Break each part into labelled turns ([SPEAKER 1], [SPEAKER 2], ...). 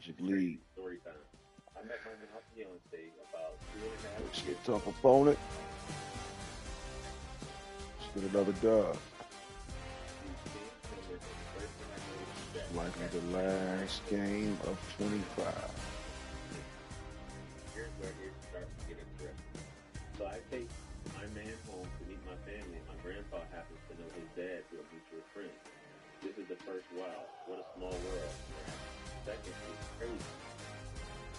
[SPEAKER 1] Magic League.
[SPEAKER 2] Story time. I met my fiance about 3.5
[SPEAKER 1] Let's
[SPEAKER 2] years
[SPEAKER 1] get tough
[SPEAKER 2] ago.
[SPEAKER 1] opponent. Let's get another dub. Likely the last game of 25.
[SPEAKER 2] Here's where it starts to get interesting. So I take my man home to meet my family, and my grandpa happens to know his dad through a mutual friend. This is the first wow, what a small world. Second is crazy.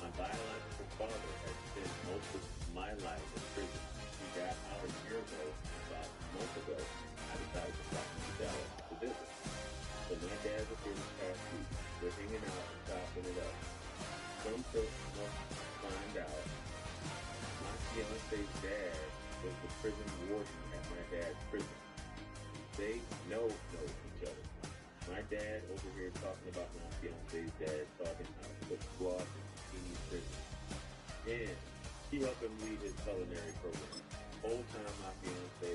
[SPEAKER 2] My biological father has spent most of my life in prison. He got out a year ago, about a month ago. I decided to fly to Dallas to visit. So my dad was here this past week. We're hanging out and chopping it up. Some folks must find out my fiance's dad was the prison warden at my dad's prison. They know each other. My dad over here talking about my fiance's dad talking how to put squash in bikini prison. And he helped him lead his culinary program. Whole time my fiance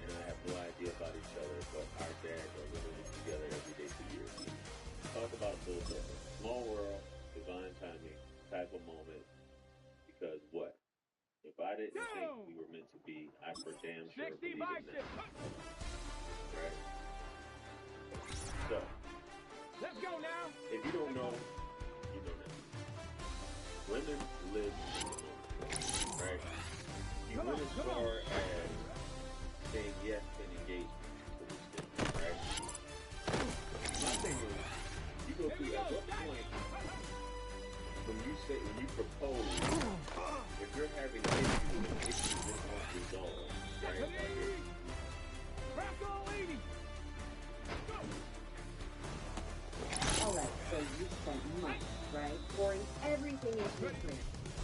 [SPEAKER 2] and I have no idea about each other, but our dads are literally together every day for years. Talk about full circle. Small world, divine timing, type of moment. Because what? If I didn't think we were meant to be, I for damn sure believe it now. Right? So,
[SPEAKER 3] let's go now.
[SPEAKER 2] If you don't know, you know now. Women live in the moment, right? You went as far as saying yes and engagement to this thing, right? My thing is, you go through at what point when you propose, if you're having issues and issues just aren't resolved, right?
[SPEAKER 4] Alright, so you spent months, right? Pouring everything into your plan,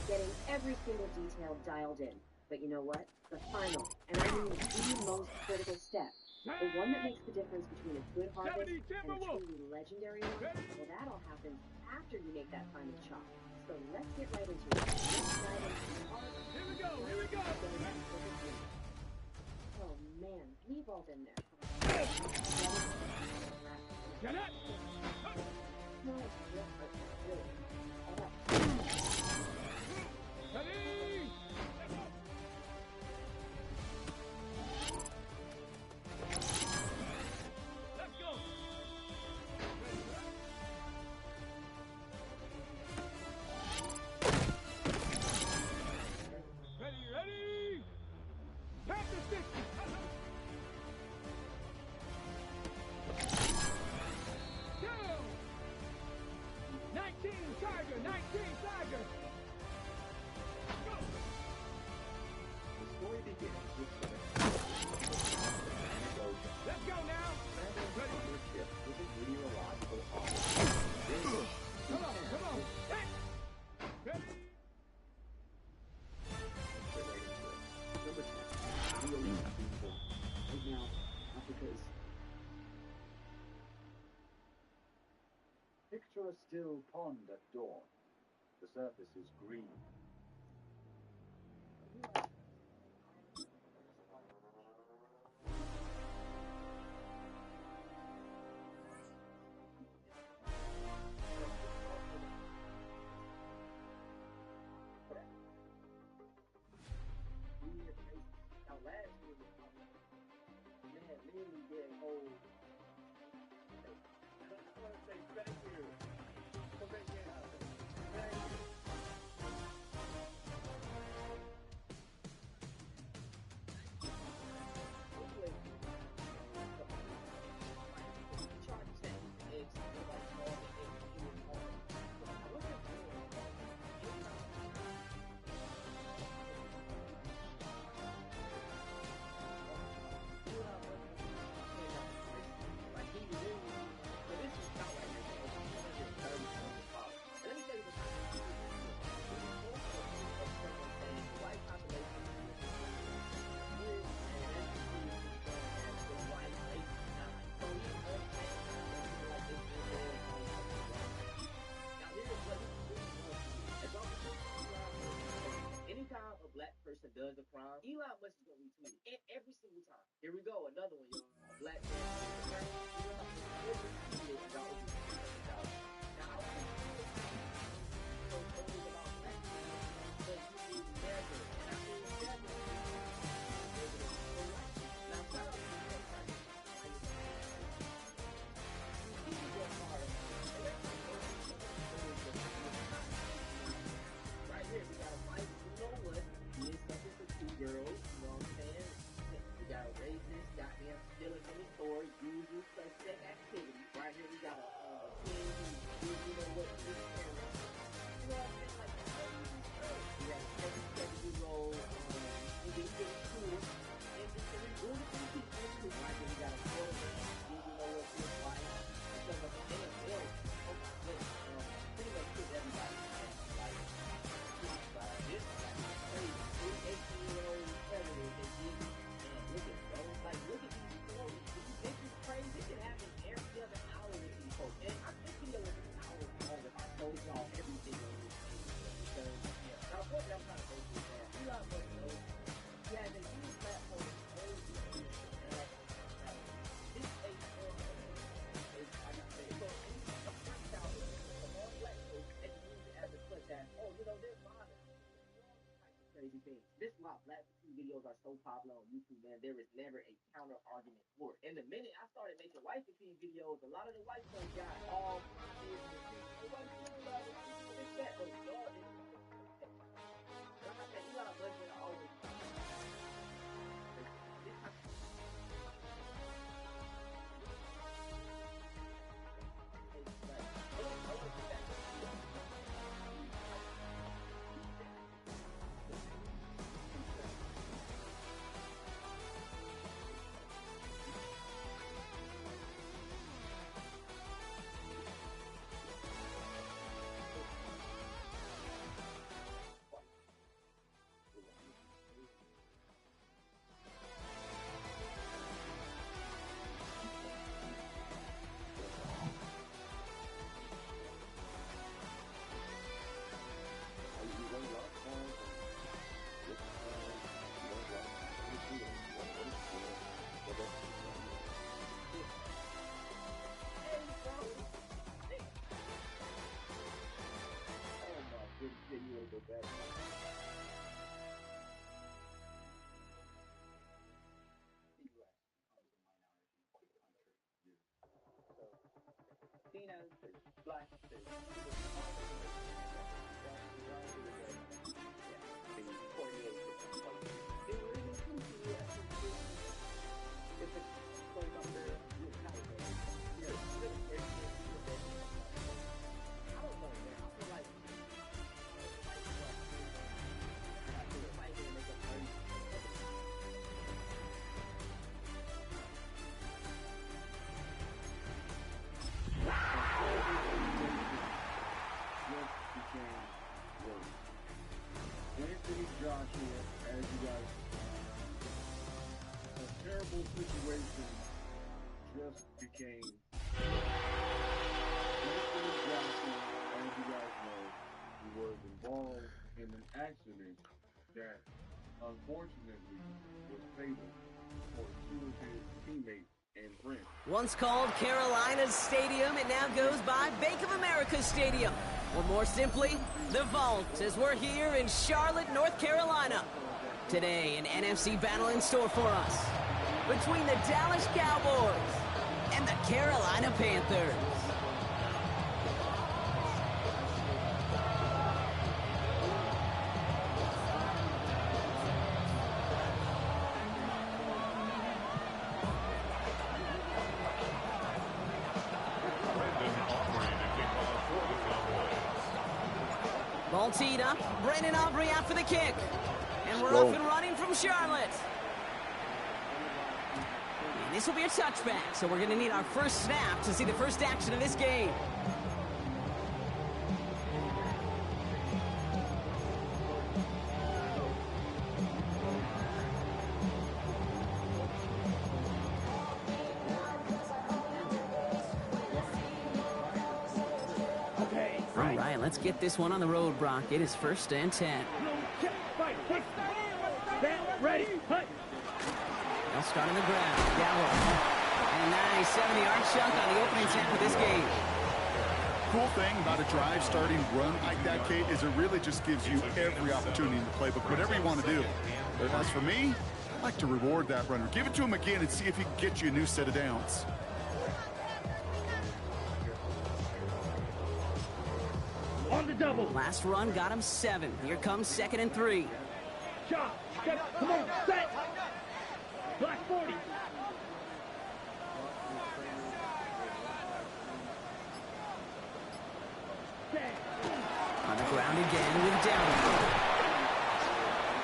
[SPEAKER 4] getting every single detail dialed in. But you know what? The final, and I mean the most critical step, the one that makes the difference between a good harvest and a truly legendary one, well, that all happens after you make that final chop. So let's get right into it. Let's dive into the art.
[SPEAKER 3] Here we go.
[SPEAKER 4] Oh man, we've all been there.
[SPEAKER 3] Get it!
[SPEAKER 4] No, it's real hard, really. All right.
[SPEAKER 3] Ready! Let's go! Ready! Pass the stick! 19 Tiger! Go!
[SPEAKER 2] The story begins with
[SPEAKER 3] Let's go now!
[SPEAKER 2] ship with a meteorological office.
[SPEAKER 3] Come on! Hey! Ready?
[SPEAKER 2] Number 10.
[SPEAKER 5] Right now, Africa's. Picture a still pond at dawn. The surface is green.
[SPEAKER 6] Now last year man literally did whole. I want to say thank you for making it happen. Thank you. Anytime a black person does a crime, Elon Musk is gonna retweet it every single time. Here we go, another one, y'all. A black man does a crime, Elon Musk will retweet it and y'all will be $100,000. Now, crazy thing. This is why black videos are so popular on YouTube, man. There is never a counter argument for it. And the minute I started making white fatigue videos, a lot of the white stuff got all my business. Nobody really love it. It's that, but y'all is like I said, Elon Musk is always black.
[SPEAKER 1] Joshua, as you guys a terrible situation just became Anthony Joshua, as you guys know, he was involved in an accident that unfortunately was fatal for two of his teammates and friends.
[SPEAKER 7] Once called Carolina's Stadium, it now goes by Bank of America Stadium. Or more simply, the Vault, as we're here in Charlotte, North Carolina. Today, an NFC battle in store for us between the Dallas Cowboys and the Carolina Panthers. Ball teed up. Brandon Aubrey out for the kick. And we're off and running from Charlotte. And this will be a touchback, so we're going to need our first snap to see the first action of this game. All right, let's get this one on the road, Brock. It is 1st and 10.
[SPEAKER 3] Ready, hut.
[SPEAKER 7] They'll start on the ground. Gallup. And a nice 70-yard chunk on the opening snap of this game.
[SPEAKER 8] Cool thing about a drive starting run like that, Kate, is it really just gives you every opportunity in the playbook, whatever you want to do. But as for me, I like to reward that runner. Give it to him again and see if he can get you a new set of downs.
[SPEAKER 3] On the double.
[SPEAKER 7] Last run got him 7. Here comes 2nd and 3.
[SPEAKER 3] Shot. Come on, set. Black 40.
[SPEAKER 7] On the ground again with Downey.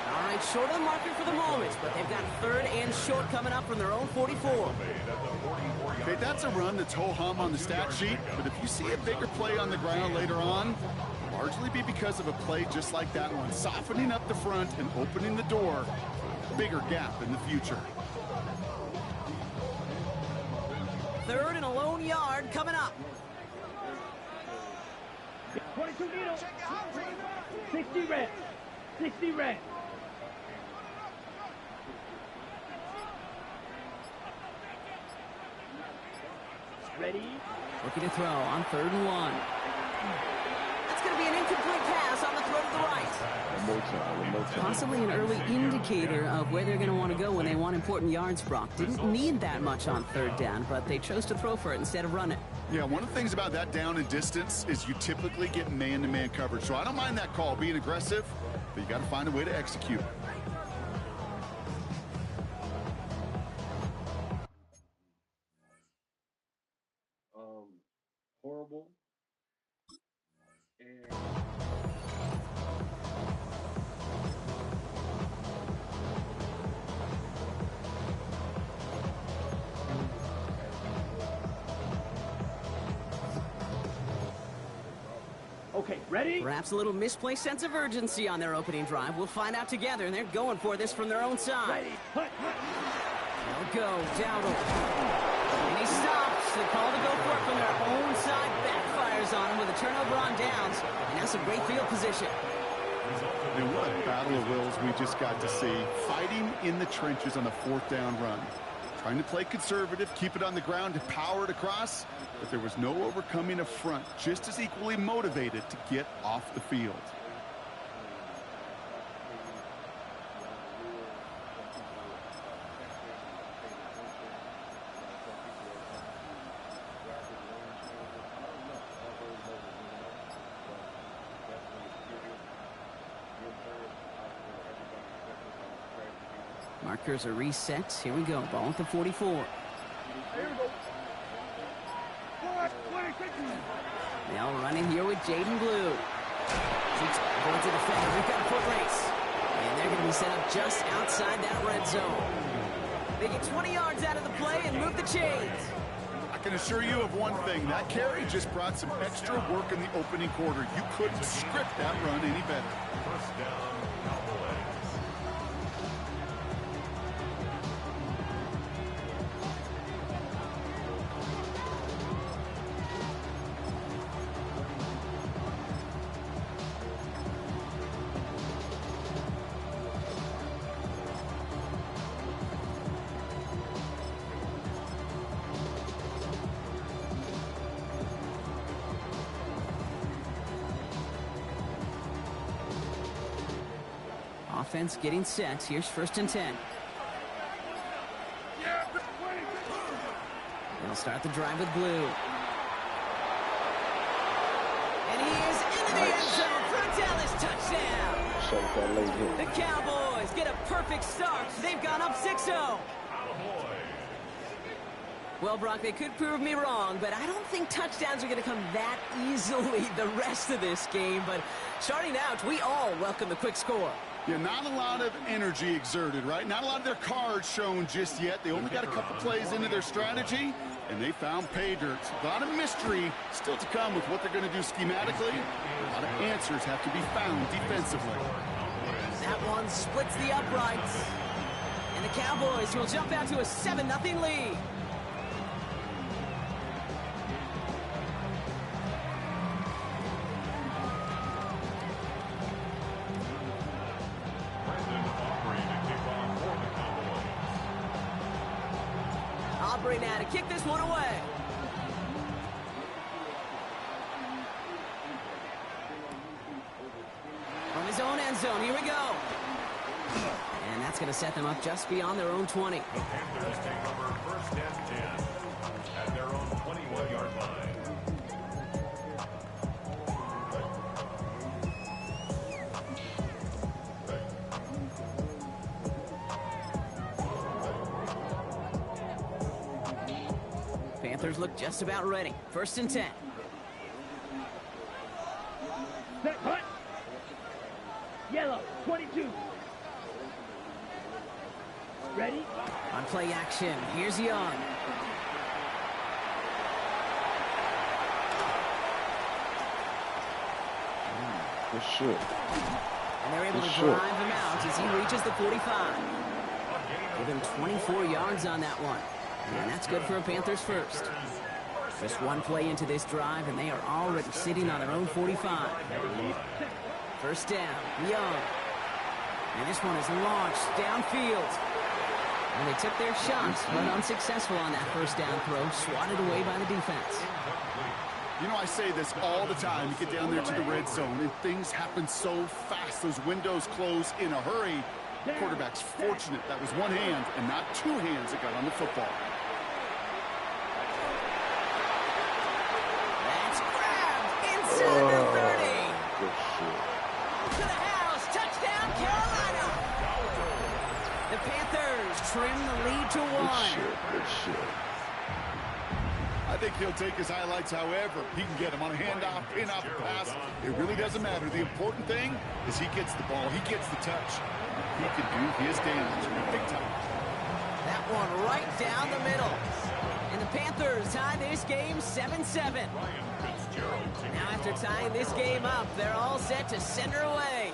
[SPEAKER 7] All right, short of the marker for the moment, but they've got 3rd and short coming up from their own 44.
[SPEAKER 8] Okay, that's a run that's ho-hum on the stat sheet, but if you see a bigger play on the ground later on, it'll largely be because of a play just like that one, softening up the front and opening the door, bigger gap in the future.
[SPEAKER 7] 3rd and a lone yard coming up.
[SPEAKER 3] 22 needle. 60 red. 60 red. Ready?
[SPEAKER 7] Looking to throw on 3rd and 1. That's going to be an incomplete pass on the throw to the right.
[SPEAKER 1] One more
[SPEAKER 7] Possibly an early indicator of where they're going to want to go when they want important yards, Brock. Didn't need that much on third down, but they chose to throw for it instead of run it.
[SPEAKER 8] Yeah, one of the things about that down and distance is you typically get man-to-man coverage. So I don't mind that call being aggressive, but you got to find a way to execute.
[SPEAKER 1] Horrible. And
[SPEAKER 3] Okay, ready?
[SPEAKER 7] Perhaps a little misplaced sense of urgency on their opening drive. We'll find out together, and they're going for this from their own side.
[SPEAKER 3] Ready. Hut.
[SPEAKER 7] They'll go, Dowdle. And he stops. The call to go for it from their own side backfires on him with a turnover on downs. And that's a great field position.
[SPEAKER 8] And what a battle of wills we just got to see. Fighting in the trenches on a fourth down run. Trying to play conservative, keep it on the ground, and power it across. But there was no overcoming a front, just as equally motivated to get off the field.
[SPEAKER 7] Markers are reset. Here we go. Ball at the 44. Now running here with Jaden Blue. Shoots going to the defender. We've got a foot race. And they're going to be set up just outside that red zone. They get 20 yards out of the play and move the chains.
[SPEAKER 8] I can assure you of one thing. That carry just brought some extra work in the opening quarter. You couldn't script that run any better.
[SPEAKER 9] First down, Cowboys.
[SPEAKER 7] Offense getting set. Here's 1st and 10. They'll start the drive with Blue. And he is into the end zone for a Dallas touchdown. The Cowboys get a perfect start. They've gone up 6-0. Well, Brock, they could prove me wrong, but I don't think touchdowns are going to come that easily the rest of this game. But starting out, we all welcome the quick score.
[SPEAKER 8] Yeah, not a lot of energy exerted, right? Not a lot of their cards shown just yet. They only got a couple plays into their strategy, and they found pay dirt. A lot of mystery still to come with what they're going to do schematically. A lot of answers have to be found defensively.
[SPEAKER 7] That one splits the uprights. And the Cowboys will jump out to a 7-0 lead. Aubrey now to kick this one away. From his own end zone, here we go. And that's going to set them up just beyond their own 20.
[SPEAKER 9] The Panthers take over 1st and 10 at their own 21-yard line.
[SPEAKER 7] Panthers look just about ready. 1st and 10.
[SPEAKER 3] Set, hut. Yellow, 22. Ready?
[SPEAKER 7] On play action, here's Young.
[SPEAKER 10] For sure.
[SPEAKER 7] And they're able to drive him out as he reaches the 45. Give him 24 yards on that one. And that's good for a Panthers first. Just one play into this drive, and they are already sitting on their own 45. 1st down, Young. And this one is launched downfield. And they took their shots, but unsuccessful on that 1st down throw, swatted away by the defense.
[SPEAKER 8] You know, I say this all the time. You get down there to the red zone, and things happen so fast. Those windows close in a hurry. The quarterback's fortunate that was one hand and not two hands that got on the football.
[SPEAKER 7] That's grabbed inside the 30.
[SPEAKER 10] Good shit.
[SPEAKER 7] To the house. Touchdown, Carolina. The Panthers trim the lead to 1.
[SPEAKER 10] Good shit.
[SPEAKER 8] I think he'll take his highlights however he can get them on a handoff, in-off, pass. It really doesn't matter. The important thing is he gets the ball. He gets the touch. He can do his damage big time.
[SPEAKER 7] That one right down the middle. And the Panthers tie this game 7-7. Now after tying this game up, they're all set to send her away.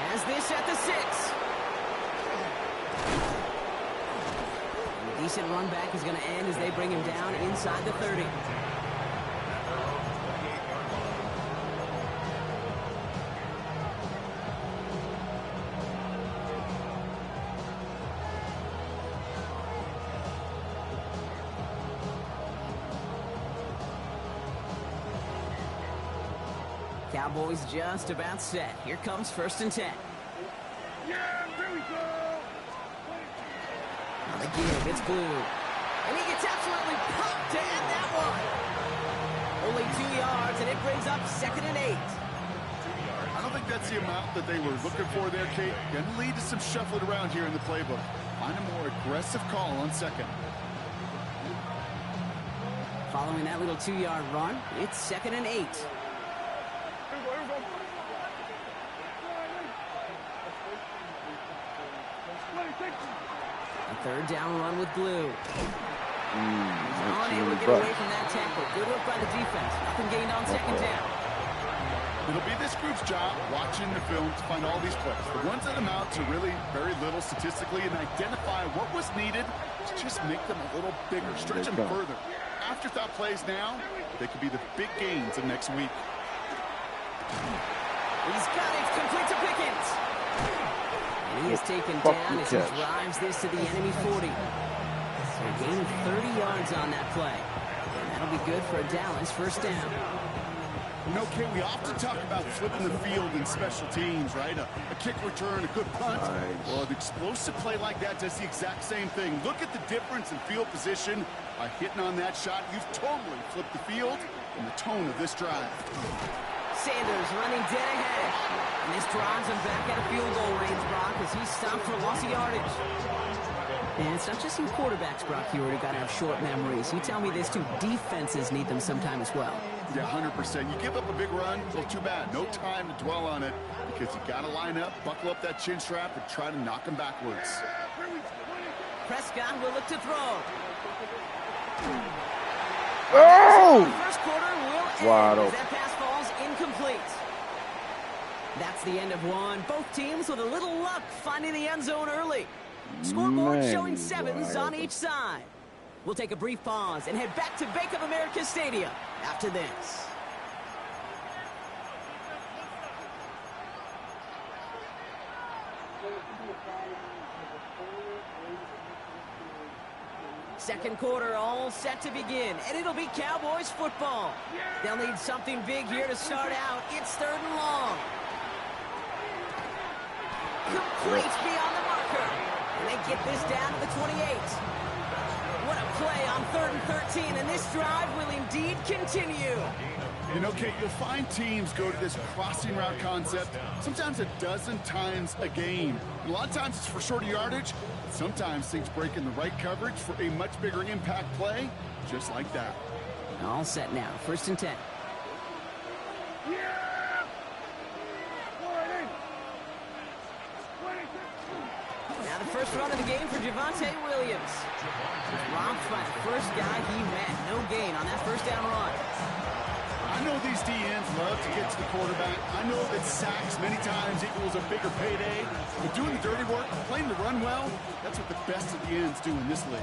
[SPEAKER 7] Has this at the 6. A decent run back is going to end as they bring him down inside the 30. Cowboys just about set. Here comes 1st and 10.
[SPEAKER 3] Yeah, here we go.
[SPEAKER 7] On the give, it's Blue. And he gets absolutely pumped to end that one. Only 2 yards, and it brings up 2nd and 8.
[SPEAKER 8] I don't think that's the amount that they were looking for there, Kate. Going to lead to some shuffling around here in the playbook. Find a more aggressive call on 2nd.
[SPEAKER 7] Following that little 2-yard run, it's 2nd and 8. A 3rd down run with Blue. He's unable to get away from that tackle. Good work by the defense. Nothing gained on 2nd down.
[SPEAKER 8] It'll be this group's job watching the film to find all these plays. The ones that amount to really very little statistically and identify what was needed to just make them a little bigger, stretch them further. Afterthought plays now, they could be the big gains of next week.
[SPEAKER 7] He's got it. Complete to Pickens. And he is taken down as he drives this to the enemy 40. So a gain of 30 yards on that play. And that'll be good for a Dallas 1st down.
[SPEAKER 8] You know, Kate, we often talk about flipping the field in special teams, right? A kick return, a good punt.
[SPEAKER 10] Nice.
[SPEAKER 8] Well, an explosive play like that does the exact same thing. Look at the difference in field position. By hitting on that shot, you've totally flipped the field and the tone of this drive.
[SPEAKER 7] Sanders running dead ahead. And this drives him back at a field goal range, Brock, as he's stopped for loss of yardage. And it's not just you quarterbacks, Brock, you already got to have short memories. You tell me this too, defenses need them sometime as well.
[SPEAKER 8] Yeah, 100%. You give up a big run, well, too bad. No time to dwell on it because you got to line up, buckle up that chin strap, and try to knock them backwards.
[SPEAKER 7] Prescott will look to throw.
[SPEAKER 10] Oh!
[SPEAKER 7] The first quarter will
[SPEAKER 10] Wide
[SPEAKER 7] end as
[SPEAKER 10] open.
[SPEAKER 7] that pass falls incomplete. That's the end of one. Both teams with a little luck finding the end zone early. Scoreboard
[SPEAKER 10] Man,
[SPEAKER 7] showing 7s on
[SPEAKER 10] open.
[SPEAKER 7] each side. We'll take a brief pause and head back to Bank of America Stadium after this. Second quarter all set to begin, and it'll be Cowboys football. They'll need something big here to start out. It's 3rd and long. Complete beyond the marker. And they get this down to the 28. What a play on 3rd and 13, and this drive will indeed continue.
[SPEAKER 8] You know, Kate, you'll find teams go to this crossing route concept sometimes a dozen times a game. And a lot of times it's for shorter yardage. Sometimes things break in the right coverage for a much bigger impact play, just like that.
[SPEAKER 7] All set now, 1st and 10. Now the first run of the game for Javonte Williams. Robbed by the first guy he met. No gain on that 1st down run.
[SPEAKER 8] I know these DNs love to get to the quarterback. I know that sacks many times equals a bigger payday. But doing the dirty work, playing the run well, that's what the best of the ends do in this league.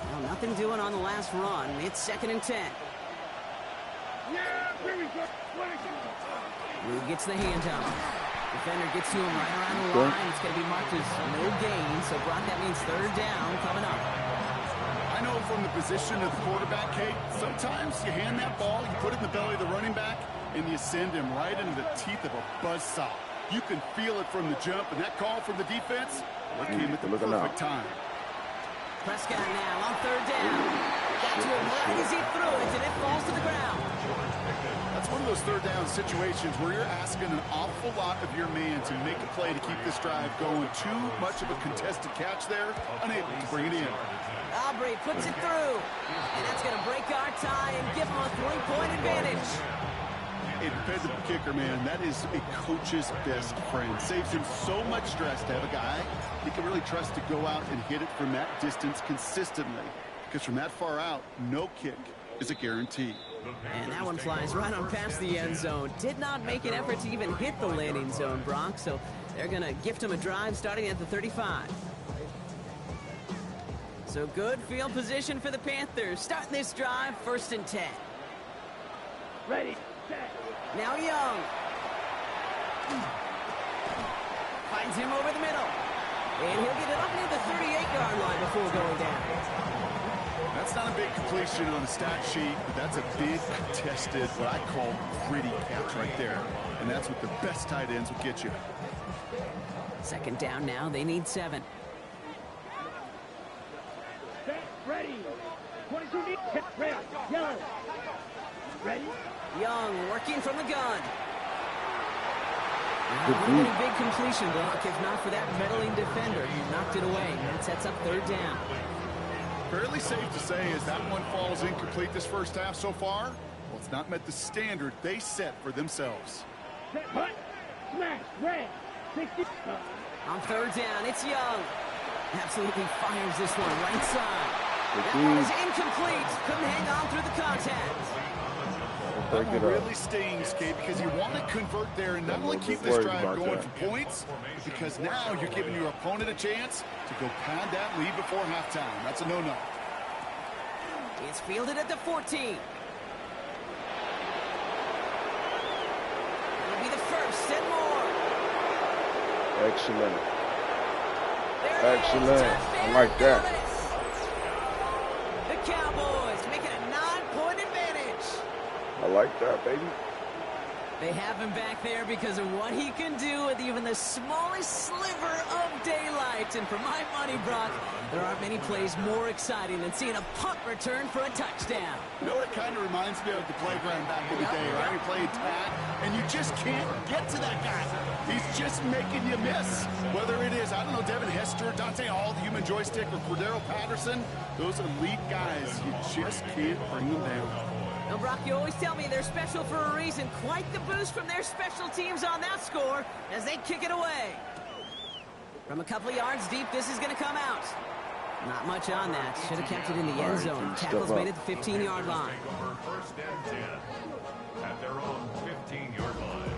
[SPEAKER 7] Well, nothing doing on the last run. It's 2nd and 10.
[SPEAKER 3] Yeah,
[SPEAKER 7] Who gets the handoff? Defender gets to him right around the line. It's going to be marked as no gain. So, Brock, that means third down coming up.
[SPEAKER 8] I know from the position of the quarterback, Kate, sometimes you hand that ball, you put it in the belly of the running back, and you send him right into the teeth of a buzzsaw. You can feel it from the jump, and that call from the defense, it came at the perfect time.
[SPEAKER 7] Prescott now on third down. Got to him right as he threw it, and it falls to the ground.
[SPEAKER 8] That's one of those third down situations where you're asking an awful lot of your man to make a play to keep this drive going. Too much of a contested catch there, unable to bring it in.
[SPEAKER 7] Aubrey puts it through, and that's going to break our tie and give him a 3-point advantage.
[SPEAKER 8] A dependable kicker, man, that is a coach's best friend. Saves him so much stress to have a guy he can really trust to go out and hit it from that distance consistently. Because from that far out, no kick is a guarantee.
[SPEAKER 7] And that one flies right on past the end zone. Did not make an effort to even hit the landing zone, Brock, so they're going to gift him a drive starting at the 35. So good field position for the Panthers. Starting this drive, 1st and 10.
[SPEAKER 3] Ready, set.
[SPEAKER 7] Now Young. Finds him over the middle. And he'll get it up near the 38-yard line before going down.
[SPEAKER 8] That's not a big completion on the stat sheet, but that's a big contested, what I call gritty catch right there. And that's what the best tight ends will get you.
[SPEAKER 7] 2nd down now. They need 7.
[SPEAKER 3] Set, ready. 22 deep, red, yellow. Ready?
[SPEAKER 7] Young working from the gun. Really big completion block, if not for that meddling defender. He knocked it away. That sets up 3rd down.
[SPEAKER 8] Fairly safe to say as that one falls incomplete this first half so far, well, it's not met the standard they set for themselves.
[SPEAKER 3] Set, hut, smash, red, 60.
[SPEAKER 7] On 3rd down, it's Young. Absolutely fires this one right side. That one is incomplete. Couldn't hang on through the contact.
[SPEAKER 8] That one really stings, Kate, because you want to convert there and not only keep this drive going for points, but because now you're giving your opponent a chance to go pad that lead before halftime. That's a no-no.
[SPEAKER 7] It's fielded at the 14. It'll be the 1st and more.
[SPEAKER 10] Excellent. Excellent. I like that.
[SPEAKER 7] The Cowboys making a 9-point advantage.
[SPEAKER 10] I like that, baby.
[SPEAKER 7] They have him back there because of what he can do with even the smallest sliver of daylight. And for my money, Brock, there aren't many plays more exciting than seeing a punt return for a touchdown.
[SPEAKER 8] You know what it kind of reminds me of the playground back in the day, right? We played tag, and you just can't get to that guy. He's just making you miss. Whether it is, I don't know, Devin Hester, Dante Hall, the human joystick, or Cordero Patterson, those elite guys, you just can't bring them down.
[SPEAKER 7] Now, Brock, you always tell me they're special for a reason. Quite the boost from their special teams on that score as they kick it away. From a couple of yards deep, this is going to come out. Not much on that. Should have kept it in the end zone. Tackles made at the 15-yard line.
[SPEAKER 9] 1st and 10 at their own 15-yard line.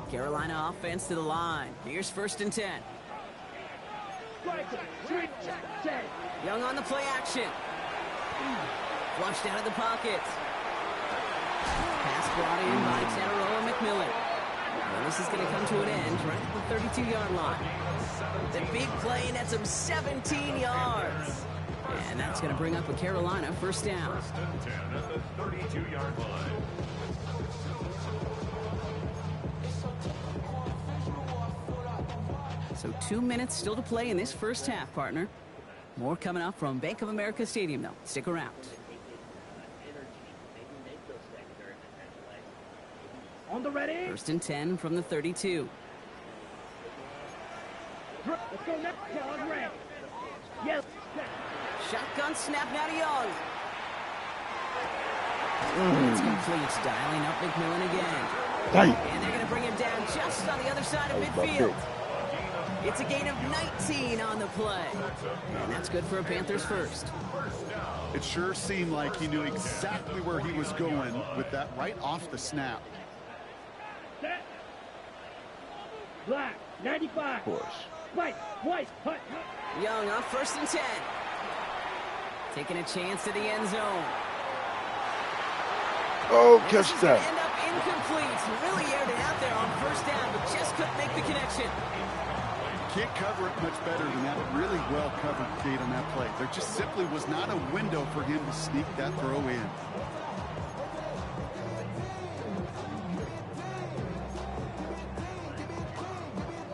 [SPEAKER 7] Carolina offense to the line. Here's 1st and 10. Young on the play action. Flushed out of the pocket. Pass brought in by Tanaroa McMillan. And this is going to come to an end right at the 32-yard line. The big play, and that's him 17 yards. And that's going to bring up a Carolina 1st down.
[SPEAKER 9] 1st and 10 at the 32-yard line.
[SPEAKER 7] So 2 minutes still to play in this first half, partner. More coming up from Bank of America Stadium, though. Stick around.
[SPEAKER 3] On the ready.
[SPEAKER 7] 1st and 10 from the 32.
[SPEAKER 3] Let's go next. Yellow, red. Yes.
[SPEAKER 7] Shotgun snap now to Young. It's complete. Dialing up McMillan again. And they're going to bring him down just on the other side of midfield. It's a gain of 19 on the play. And that's good for a Panthers 1st.
[SPEAKER 8] It sure seemed like he knew exactly where he was going with that right off the snap.
[SPEAKER 3] Black, 95.
[SPEAKER 10] Of course.
[SPEAKER 3] White, hut.
[SPEAKER 7] Young on 1st and 10. Taking a chance to the end zone.
[SPEAKER 10] Oh,
[SPEAKER 7] This
[SPEAKER 10] catch
[SPEAKER 7] is gonna
[SPEAKER 10] that.
[SPEAKER 7] end up incomplete. Really aired it out there on 1st down, but just couldn't make the connection.
[SPEAKER 8] Can't cover it much better than that. Really well covered, Kate, on that play. There just simply was not a window for him to sneak that throw in.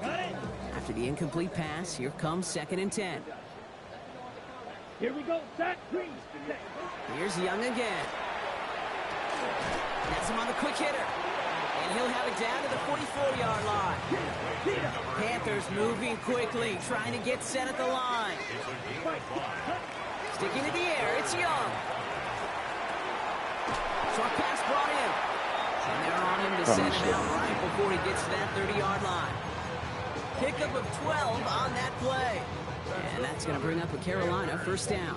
[SPEAKER 3] Got it?
[SPEAKER 7] After the incomplete pass, here comes 2nd and 10.
[SPEAKER 3] Here we go. Set, green.
[SPEAKER 7] Here's Young again. That's him on the quick hitter. And he'll have it down to the 44-yard line. Panthers moving quickly, trying to get set at the line. Sticking to the air, it's Young. Short pass brought in. And they're on him to set it out right before he gets to that 30-yard line. Pickup of 12 on that play. And that's going to bring up a Carolina 1st down.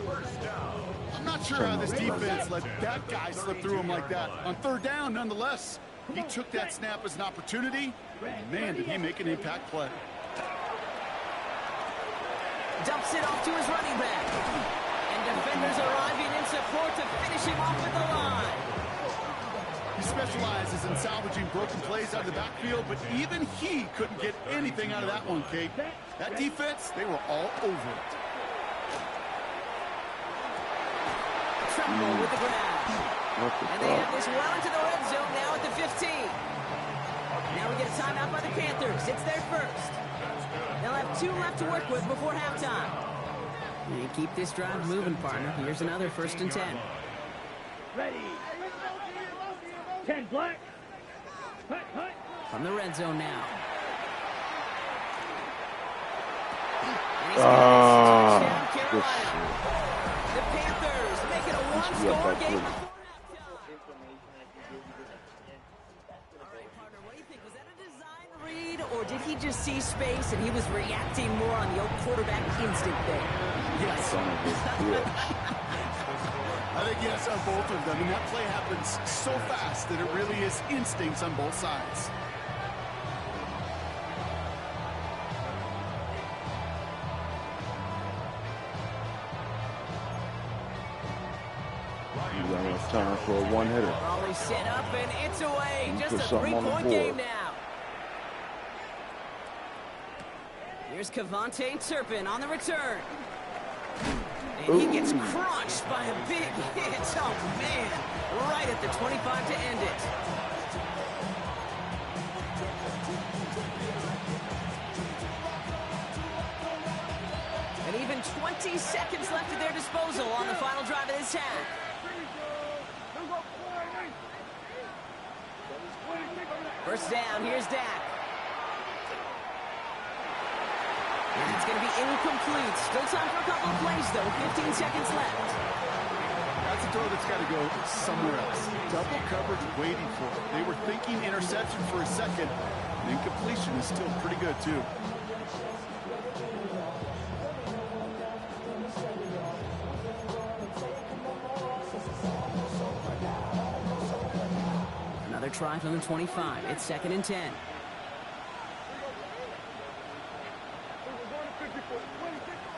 [SPEAKER 8] I'm not sure how this defense let that guy slip through him like that. On 3rd down, nonetheless, he took that snap as an opportunity. And man, did he make an impact play.
[SPEAKER 7] Dumps it off to his running back. And defenders arriving in support to finish him off at the line.
[SPEAKER 8] He specializes in salvaging broken plays out of the backfield, but even he couldn't get anything out of that one, Kate. That defense, they were all over it.
[SPEAKER 7] Trumbull with the ground. And they have this well into the red zone now at the 15. Now we get a timeout by the Panthers. It's their first. They'll have 2 left to work with before halftime. And keep this drive moving, partner. Here's another 1st and 10.
[SPEAKER 3] Ready. 10 black. Hut.
[SPEAKER 7] From the red zone now. And he's got it. Touchdown, Carolina. The Panthers make it a 1-score game before halftime. All right, partner, what do you think? Was that a design read, or did he just see space and he was reacting more on the old quarterback instinct there? Yes.
[SPEAKER 8] I think yes on both of them, and that play happens so fast that it really is instincts on both sides.
[SPEAKER 10] You got enough time for a one-hitter.
[SPEAKER 7] Raleigh set up, and it's away. Just a
[SPEAKER 10] something on the
[SPEAKER 7] 3-point
[SPEAKER 10] board.
[SPEAKER 7] game now. Here's Cavante Turpin on the return. And he gets crushed by a big hit. Oh, man. Right at the 25 to end it. And even 20 seconds left at their disposal on the final drive of this half. First down, here's Dak. And it's going to be incomplete. Still time for a couple of plays, though. 15 seconds left.
[SPEAKER 8] That's a throw that's got to go somewhere else. Double coverage waiting for it. They were thinking interception for a second. And incompletion is still pretty good, too.
[SPEAKER 7] Another try from the 25. It's 2nd and 10.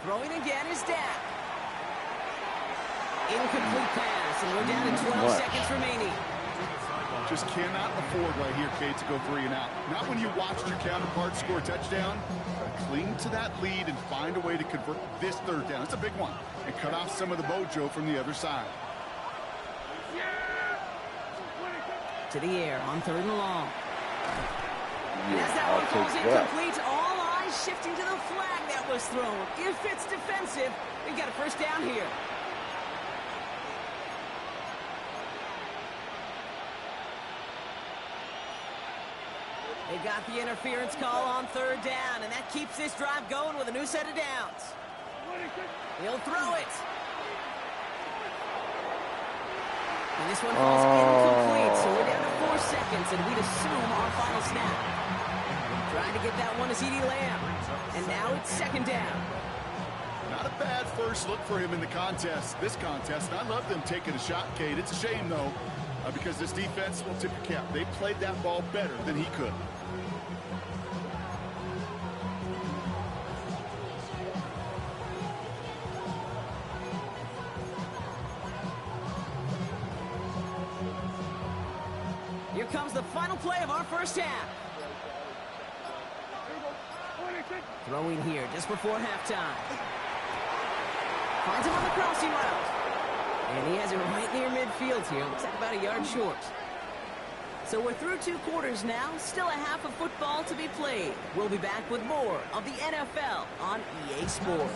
[SPEAKER 7] Throwing again is Dak. Incomplete pass, and we're down to 12 seconds remaining.
[SPEAKER 8] Just cannot afford right here, Kate, to go 3 and out. Not when you watched your counterpart score a touchdown. Cling to that lead and find a way to convert this 3rd down. It's a big one. And cut off some of the mojo from the other side.
[SPEAKER 7] To the air on 3rd and long. And as that
[SPEAKER 10] I'll
[SPEAKER 7] one falls
[SPEAKER 10] take that.
[SPEAKER 7] incomplete, all eyes shifting to the flag that was thrown. If it's defensive, we've got a 1st down here. They got the interference call on 3rd down, and that keeps this drive going with a new set of downs. He'll throw it. And this one falls incomplete, so we're down to 4 seconds, and we'd assume our final snap. Trying to get that one to C.D. Lamb. And now it's 2nd down.
[SPEAKER 8] Not a bad first look for him in the contest, this contest. And I love them taking a shot, Kate. It's a shame, though, because this defense will tip your cap. They played that ball better than he could.
[SPEAKER 7] Here comes the final play of our first half. Throwing here just before halftime. Finds him on the crossing route. And he has it right near midfield here. Looks like about a yard short. So we're through 2 quarters now. Still a half of football to be played. We'll be back with more of the NFL on EA Sports.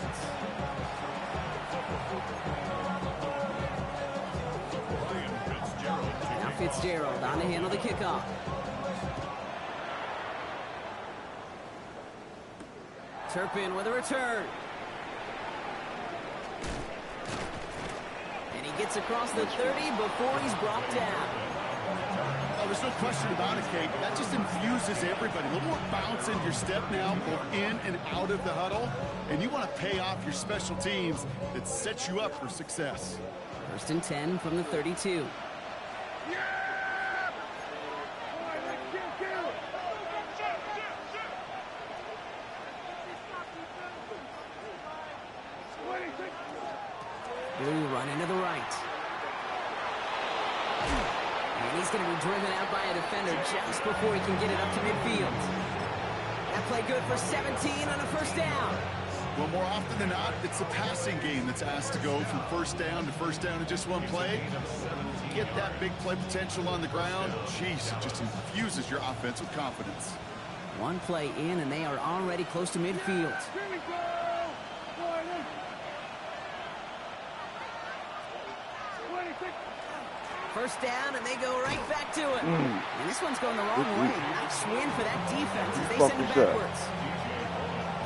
[SPEAKER 7] Now Fitzgerald on to handle the kickoff. Turpin with a return. And he gets across the 30 before he's brought down.
[SPEAKER 8] Oh, there's no question about it, Kate. That just infuses everybody. A little more bounce in your step now, both in and out of the huddle. And you want to pay off your special teams that sets you up for success.
[SPEAKER 7] 1st and 10 from the 32. Blue run into the right. And he's going to be driven out by a defender just before he can get it up to midfield. That play good for 17 on a first down.
[SPEAKER 8] Well, more often than not, it's the passing game that's asked to go from first down in just one play. Get that big play potential on the ground. Jeez, it just infuses your offense with confidence.
[SPEAKER 7] One play in, and they are already close to midfield.
[SPEAKER 3] Here we go!
[SPEAKER 7] First down, and they go right back to it. And this one's going the wrong way. Nice win for that defense as they send it backwards.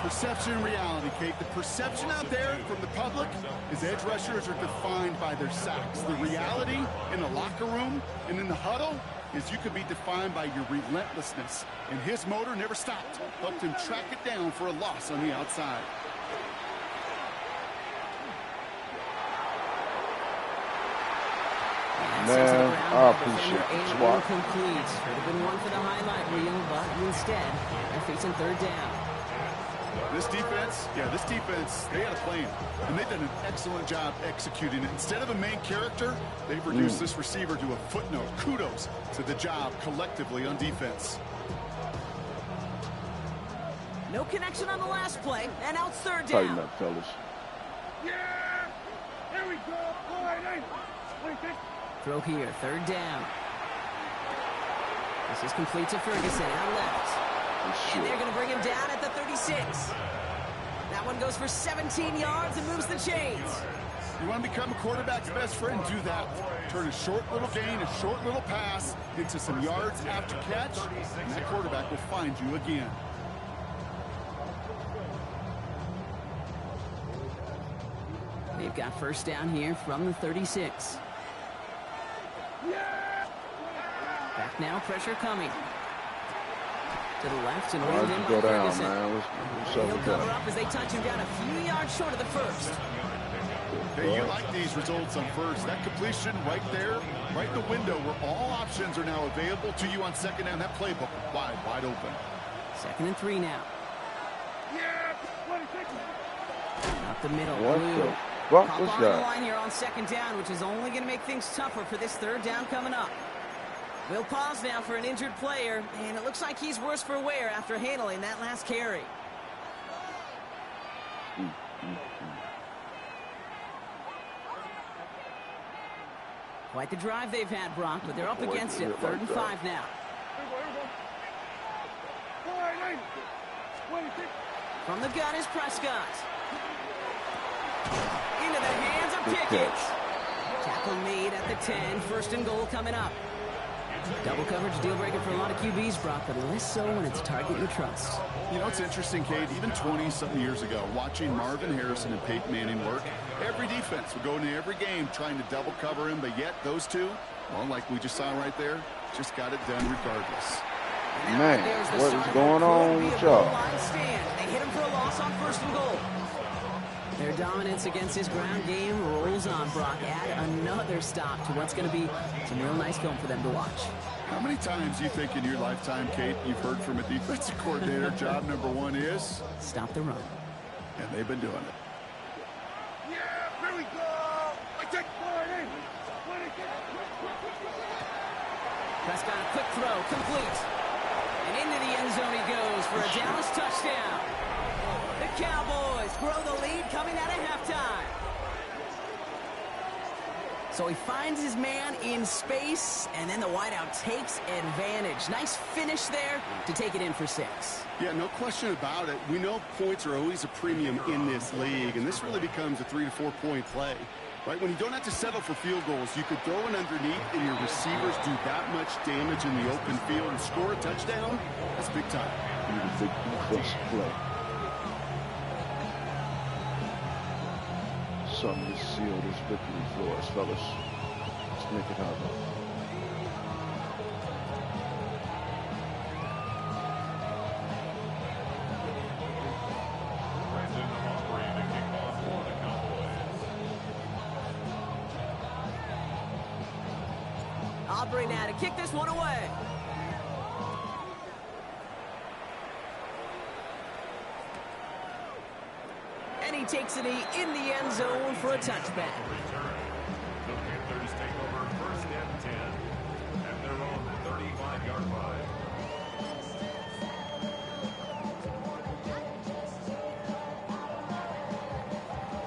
[SPEAKER 8] Perception and reality, Kate. The perception out there from the public is edge rushers are defined by their sacks. The reality in the locker room and in the huddle is you could be defined by your relentlessness. And his motor never stopped. Helped him track it down for a loss on the outside.
[SPEAKER 10] Man, I appreciate the swat.
[SPEAKER 7] Incomplete. Could have been one for the highlight reel, but instead, they're facing 3rd down.
[SPEAKER 8] This defense, they had a plan, and they've done an excellent job executing it. Instead of a main character, they've reduced this receiver to a footnote. Kudos to the job collectively on defense.
[SPEAKER 7] No connection on the last play, and now it's 3rd down.
[SPEAKER 10] Tighten up, fellas.
[SPEAKER 3] Yeah! Here we go! All right,
[SPEAKER 7] Throw here, 3rd down. This is complete to Ferguson, out left. And they're going to bring him down at the 36. That one goes for 17 yards and moves the chains.
[SPEAKER 8] You want to become a quarterback's best friend? Do that. Turn a short little gain, a short little pass into some yards after catch, and that quarterback will find you again.
[SPEAKER 7] They've got first down here from the 36. Back now, pressure coming. To the left and wheeled in by Ferguson. He'll cover up as they touch him down a few yards short of the first.
[SPEAKER 8] Hey, you like these results on first. That completion right there, right in the window where all options are now available to you on 2nd down. That playbook wide open.
[SPEAKER 7] 2nd and 3 now. Up the middle.
[SPEAKER 10] What
[SPEAKER 7] Pop
[SPEAKER 10] was
[SPEAKER 7] on the
[SPEAKER 10] that?
[SPEAKER 7] line here on 2nd down, which is only going to make things tougher for this 3rd down coming up. We'll pause now for an injured player, and it looks like he's worse for wear after handling that last carry. Quite the drive they've had, Brock, but they're up against it. 3rd and 5 now. From the gun is Prescott. Into the hands of Pickett. Tackle made at the 10. 1st and goal coming up. Double coverage deal breaker for a lot of QBs, Brock, but less so when it's a target you trust.
[SPEAKER 8] You know, it's interesting, Kate, even 20-something years ago, watching Marvin Harrison and Peyton Manning work, every defense would go into every game trying to double cover him, but yet those two, well, like we just saw right there, just got it done regardless.
[SPEAKER 10] Man, what is going on with y'all?
[SPEAKER 7] They hit him for a loss on 1st and goal. Their dominance against his ground game rolls on, Brock. Add another stop to what's going to be some real nice film for them to watch.
[SPEAKER 8] How many times do you think in your lifetime, Kate, you've heard from a defensive coordinator, job number 1 is?
[SPEAKER 7] Stop the run.
[SPEAKER 8] And they've been doing it.
[SPEAKER 3] Yeah, here we go! I take 40.
[SPEAKER 7] Prescott, a quick throw, complete. And into the end zone he goes for a Dallas touchdown. The Cowboys grow the lead coming out of halftime. So he finds his man in space, and then the wideout takes advantage. Nice finish there to take it in for 6.
[SPEAKER 8] Yeah, no question about it. We know points are always a premium in this league, and this really becomes a 3 to 4 point play. Right, when you don't have to settle for field goals, you could throw it underneath and your receivers do that much damage in the open field and score a touchdown. That's big time.
[SPEAKER 10] Need a big defensive play. Something to seal this victory for us, fellas. Let's make it happen.
[SPEAKER 7] Aubrey now to kick this one away. And he takes it in the end zone for a touchback.
[SPEAKER 9] The Panthers take over 1st and 10 at their own 35-yard line.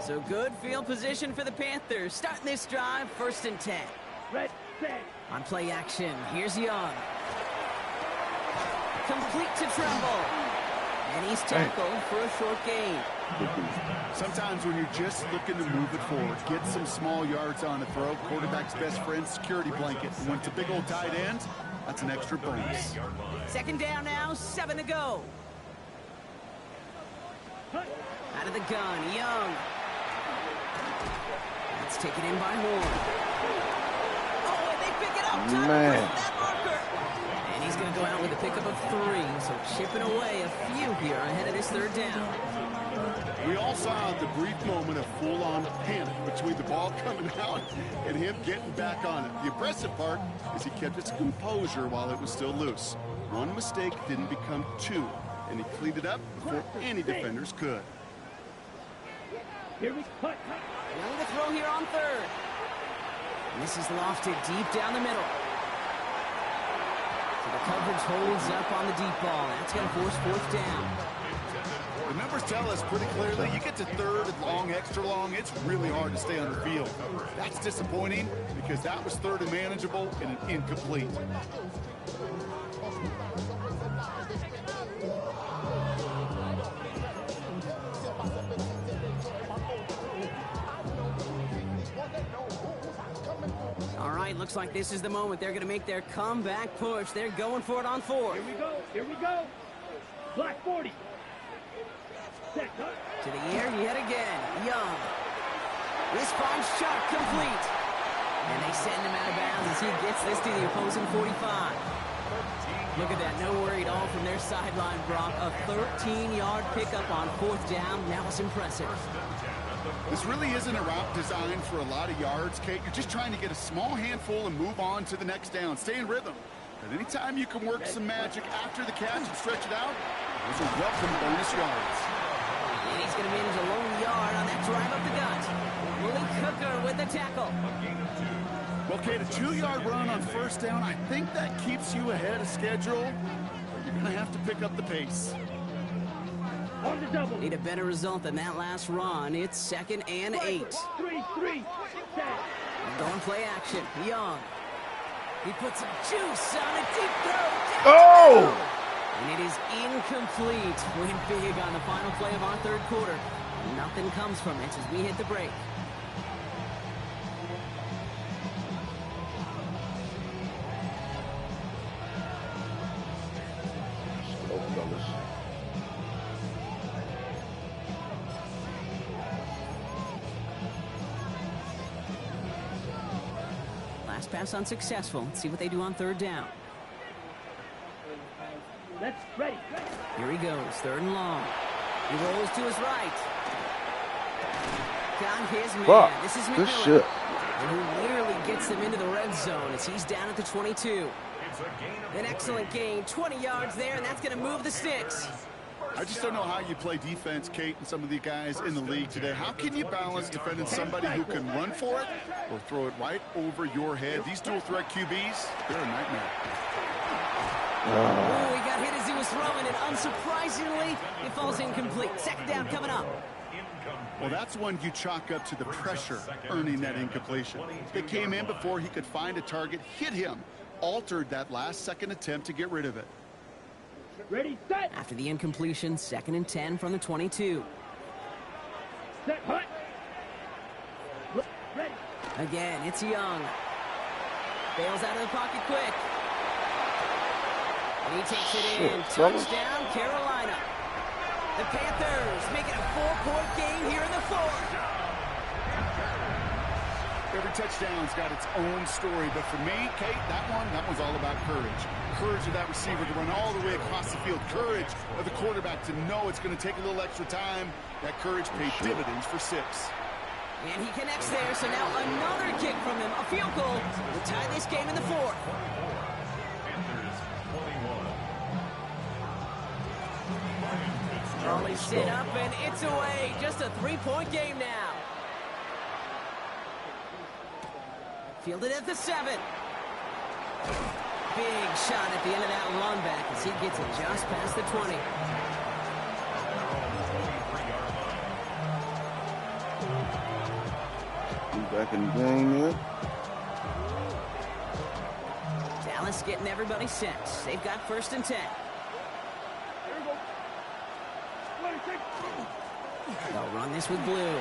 [SPEAKER 7] So good field position for the Panthers. Starting this drive, 1st and 10.
[SPEAKER 3] Red, set.
[SPEAKER 7] On play action, here's Young. Complete to Tremble. And he's tackled for a short gain.
[SPEAKER 8] Sometimes when you're just looking to move it forward, get some small yards on the throw, quarterback's best friend, security blanket. And when it's a big old tight end, that's an extra bonus.
[SPEAKER 7] 2nd down now, 7 to go. Out of the gun, Young. That's taken in by Horn. Oh, and they pick it up.
[SPEAKER 10] Man.
[SPEAKER 7] That marker. And he's going to go out with a pickup of 3. So chipping away a few here ahead of this 3rd down.
[SPEAKER 8] We all saw the brief moment of full-on panic between the ball coming out and him getting back on it. The impressive part is he kept his composure while it was still loose. One mistake didn't become 2, and he cleaned it up before any defenders could.
[SPEAKER 3] Here we cut.
[SPEAKER 7] Young to throw here on 3rd. And this is lofted deep down the middle. So the coverage holds up on the deep ball. That's going to force 4th down.
[SPEAKER 8] The numbers tell us pretty clearly, you get to 3rd and long, extra long, it's really hard to stay on the field. That's disappointing because that was 3rd and manageable and an incomplete.
[SPEAKER 7] All right, looks like this is the moment they're going to make their comeback push. They're going for it on 4th.
[SPEAKER 3] Here we go. Here we go. Black 40. Set, cut.
[SPEAKER 7] To the air yet again. Young. This finds Chuck complete. And they send him out of bounds as he gets this to the opposing 45. Look at that. No worry at all from their sideline, Brock. A 13-yard pickup on 4th down. That was impressive.
[SPEAKER 8] This really isn't a route designed for a lot of yards, Kate. You're just trying to get a small handful and move on to the next down. Stay in rhythm. But anytime you can work some magic after the catch and stretch it out, those are welcome bonus yards.
[SPEAKER 7] And he's going to manage a lone yard on that drive up the gut. Willie Cooker with the tackle.
[SPEAKER 8] Well, Kate, a 2-yard run on 1st down, I think that keeps you ahead of schedule. You're going to have to pick up the pace.
[SPEAKER 3] On the double.
[SPEAKER 7] Need a better result than that last run. It's 2nd and 8.
[SPEAKER 3] 3-3. Set.
[SPEAKER 7] Going play action. Young. He puts some juice on a deep throw.
[SPEAKER 10] Oh!
[SPEAKER 7] And it is incomplete. Went big on the final play of our 3rd quarter. Nothing comes from it as we hit the break.
[SPEAKER 10] Oh, fellas.
[SPEAKER 7] Last pass unsuccessful. Let's see what they do on 3rd down.
[SPEAKER 3] Let's ready.
[SPEAKER 7] Here he goes, 3rd and long. He rolls to his right. Got his man.
[SPEAKER 10] Fuck.
[SPEAKER 7] This is
[SPEAKER 10] Good
[SPEAKER 7] McMillan.
[SPEAKER 10] shit.
[SPEAKER 7] And who nearly gets them into the red zone as he's down at the 22. An excellent gain, 20 yards there, and that's going to move the sticks.
[SPEAKER 8] I just don't know how you play defense, Kate, and some of the guys in the league today. How can you balance defending somebody who can run for it or throw it right over your head? These dual threat QBs, they're a nightmare.
[SPEAKER 7] Oh, he got hit as he was throwing, and unsurprisingly, it falls incomplete. Second down coming up.
[SPEAKER 8] Well, that's one you chalk up to the pressure earning that incompletion. They came in before he could find a target, hit him, altered that last-second attempt to get rid of it.
[SPEAKER 3] Ready, set.
[SPEAKER 7] After the incompletion, 2nd and 10 from the 22.
[SPEAKER 3] Set, hut. Ready.
[SPEAKER 7] Again, it's Young. Bails out of the pocket quick. And he takes it in. Touchdown, Carolina. The Panthers make it a 4-point game here in the 4th.
[SPEAKER 8] Every touchdown's got its own story, but for me, Kate, that one's all about courage. Courage of that receiver to run all the way across the field. Courage of the quarterback to know it's going to take a little extra time. That courage paid dividends for 6.
[SPEAKER 7] And he connects there, so now another kick from him. A field goal will tie this game in the 4th.
[SPEAKER 9] Panthers 21.
[SPEAKER 7] Charlie sit up, and it's away. Just a 3-point game now. Fielded at the 7. Big shot at the end of that run back as he gets it just past the 20.
[SPEAKER 10] Back in the game yet?
[SPEAKER 7] Dallas getting everybody set. They've got 1st and 10. They'll run this with blue.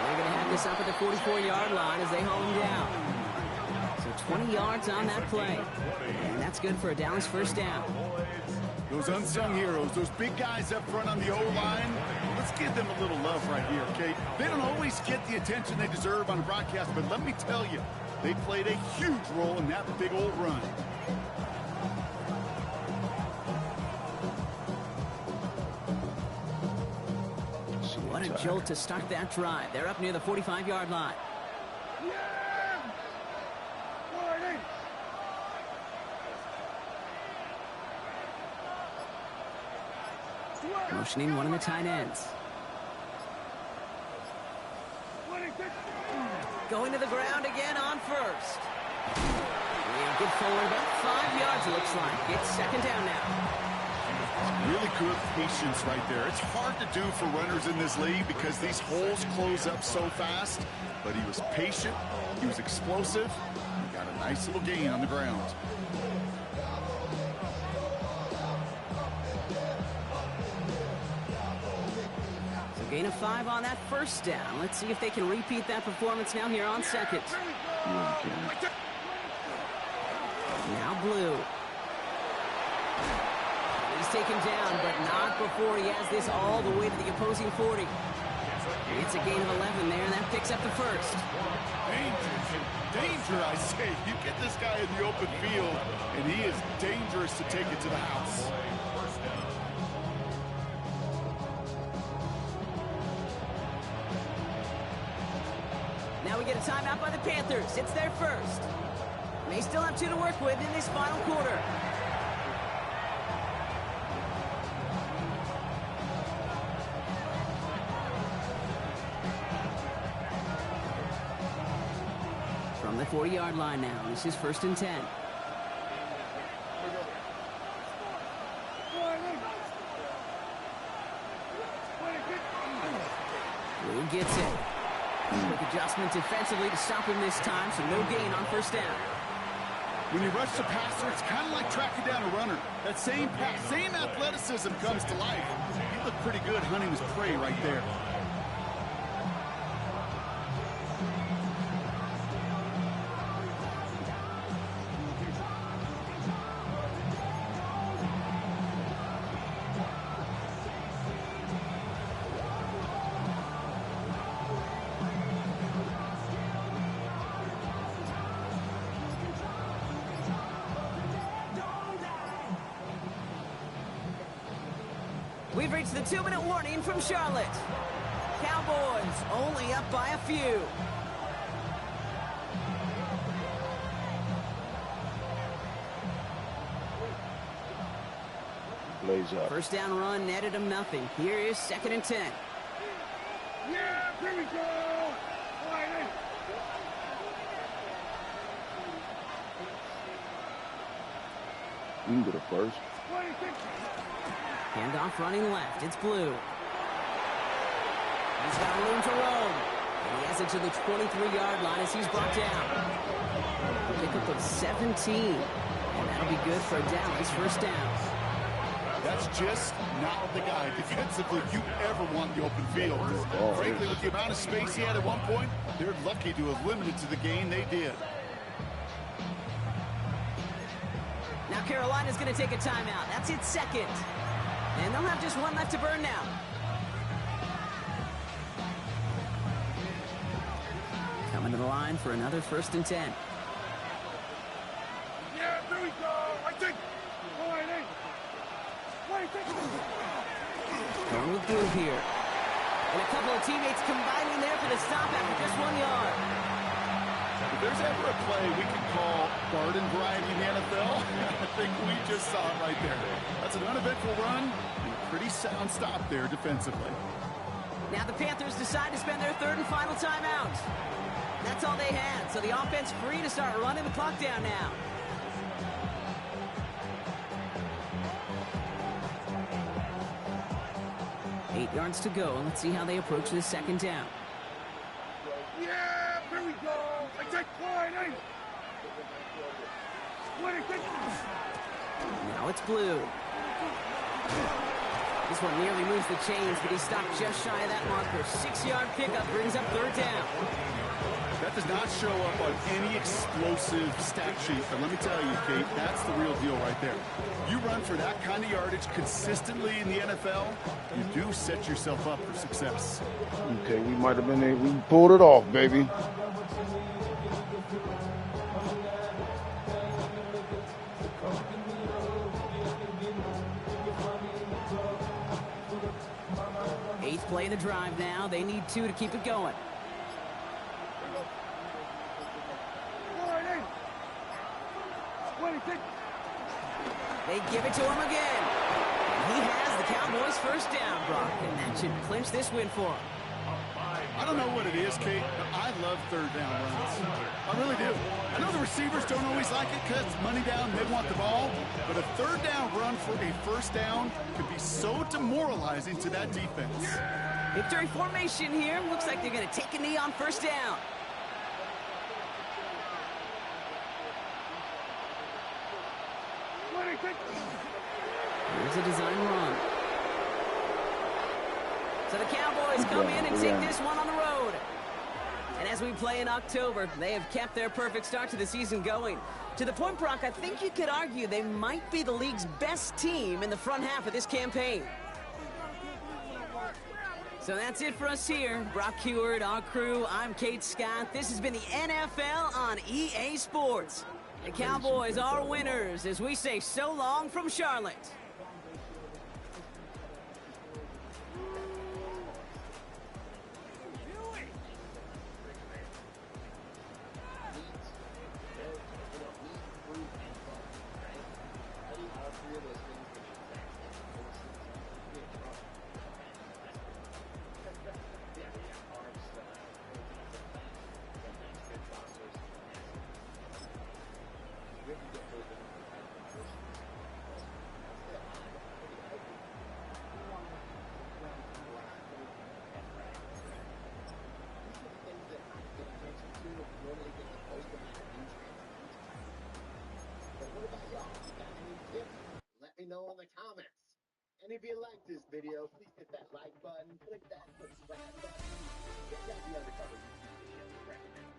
[SPEAKER 7] They're going to have this up at the 44-yard line as they haul him down. So 20 yards on that play. And that's good for a Dallas 1st down.
[SPEAKER 8] Those unsung heroes, those big guys up front on the O-line, let's give them a little love right here, okay? They don't always get the attention they deserve on a broadcast, but let me tell you, they played a huge role in that big old run.
[SPEAKER 7] What a jolt to start that drive. They're up near the 45-yard line. Motioning one of the tight ends. Going to the ground again on 1st. Real good forward, about 5 yards it looks like. It's 2nd down now.
[SPEAKER 8] Really good patience right there. It's hard to do for runners in this league because these holes close up so fast. But he was patient, he was explosive, he got a nice little gain on the ground.
[SPEAKER 7] So gain of 5 on that 1st down. Let's see if they can repeat that performance now here on 2nd. Now Blue. He's taken down, but not before he has this all the way to the opposing 40. It's a gain of 11 there, and that picks up the 1st.
[SPEAKER 8] Danger, I say. You get this guy in the open field, and he is dangerous to take it to the house.
[SPEAKER 7] Now we get a timeout by the Panthers. It's their 1st. And they still have 2 to work with in this final quarter. From the 40-yard line now, this is 1st and 10. Blue gets it. Quick adjustment defensively to stop him this time, so no gain on 1st down.
[SPEAKER 8] When you rush the passer, it's kind of like tracking down a runner. That same pass, same athleticism comes to life. He looked pretty good hunting his prey right there.
[SPEAKER 7] We've reached the 2-minute warning from Charlotte. Cowboys only up by a few.
[SPEAKER 10] Blaze up.
[SPEAKER 7] First down run netted him nothing. Here is 2nd and 10.
[SPEAKER 3] Yeah, here we go.
[SPEAKER 10] You can get a first.
[SPEAKER 7] Handoff running left. It's Blue. He's got room to roam. And he has it to the 23-yard line as he's brought down. Pickup of 17. And that'll be good for a Dallas first down.
[SPEAKER 8] That's just not the guy defensively you ever want in the open field. Frankly, with the amount of space he had at one point, they're lucky to have limited to the gain they did.
[SPEAKER 7] Now Carolina's going to take a timeout. That's its second. And they'll have just one left to burn now. Coming to the line for another 1st and 10.
[SPEAKER 3] Yeah, there we go. I think.
[SPEAKER 7] Going with Blue here. And a couple of teammates combining there for the stop after just 1 yard.
[SPEAKER 8] If there's ever a play we can call garden variety in the NFL, I think we just saw it right there. That's an uneventful run and a pretty sound stop there defensively.
[SPEAKER 7] Now the Panthers decide to spend their 3rd and final timeout. That's all they had, so the offense free to start running the clock down now. Eight yards to go. Let's see how they approach this 2nd down.
[SPEAKER 3] Yeah, here we go. I take line.
[SPEAKER 7] Now it's Blue. This one nearly moves the chains, but he stopped just shy of that marker. 6-yard pickup brings up 3rd down.
[SPEAKER 8] That does not show up on any explosive stat sheet, but let me tell you, Kate, that's the real deal right there. You run for that kind of yardage consistently in the NFL, you do set yourself up for success.
[SPEAKER 10] Okay, we might have been able, we pulled it off, baby.
[SPEAKER 7] Eighth play of the drive now. They need 2 to keep it going. They give it to him again. He has the Cowboys first down, Brock, and that should clinch this win for him.
[SPEAKER 8] I don't know what it is, Kate, but I love 3rd down runs. I really do. I know the receivers don't always like it because it's money down and they want the ball, but a 3rd down run for a first down can be so demoralizing to that defense.
[SPEAKER 7] Victory formation here. Looks like they're going to take a knee on first down. Here's a design run. So the Cowboys come in and take this one on the road. And as we play in October, they have kept their perfect start to the season going. To the point, Brock, I think you could argue they might be the league's best team in the front half of this campaign. So that's it for us here. Brock Heward, our crew, I'm Kate Scott. This has been the NFL on EA Sports. The Cowboys are winners as we say so long from Charlotte.
[SPEAKER 6] Know in the comments. And if you like this video, please hit that like button, click that subscribe button, check out the undercover YouTube videos we recommend.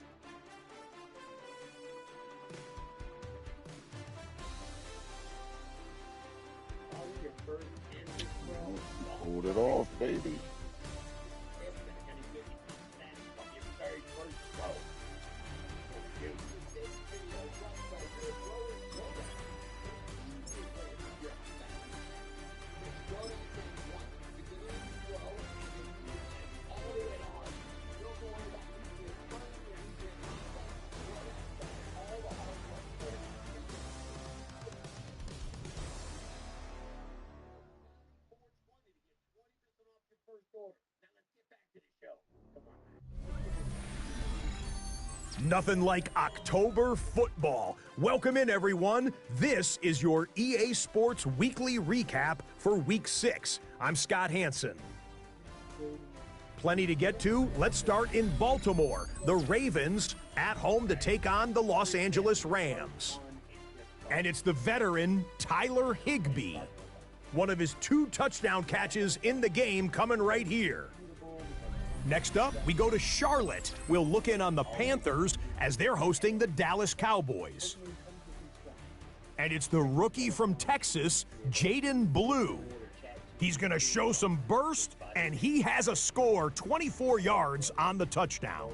[SPEAKER 6] Your first and
[SPEAKER 10] Pulled it off, baby.
[SPEAKER 6] score. Now let's get back to the show. Come on.
[SPEAKER 11] Nothing like October football. Welcome in, everyone. This is your EA Sports Weekly Recap for Week 6. I'm Scott Hansen. Plenty to get to. Let's start in Baltimore. The Ravens at home to take on the Los Angeles Rams. And it's the veteran Tyler Higbee. One of his 2 touchdown catches in the game coming right here. Next up, we go to Charlotte. We'll look in on the Panthers as they're hosting the Dallas Cowboys. And it's the rookie from Texas, Jaden Blue. He's going to show some burst, and he has a score, 24 yards on the touchdown.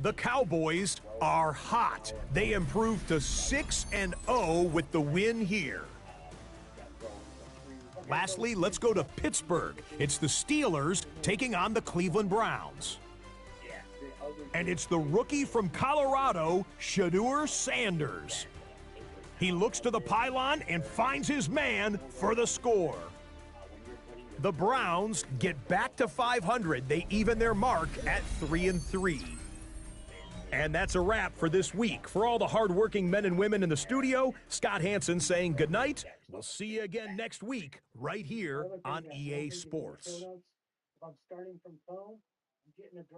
[SPEAKER 11] The Cowboys are hot. They improved to 6-0 with the win here. Lastly, let's go to Pittsburgh. It's the Steelers taking on the Cleveland Browns. And it's the rookie from Colorado, Shedeur Sanders. He looks to the pylon and finds his man for the score. The Browns get back to 500. They even their mark at 3-3. And that's a wrap for this week. For all the hardworking men and women in the studio, Scott Hansen saying goodnight. We'll see you again next week right here on EA Sports.
[SPEAKER 6] I'm starting from phone. I'm getting a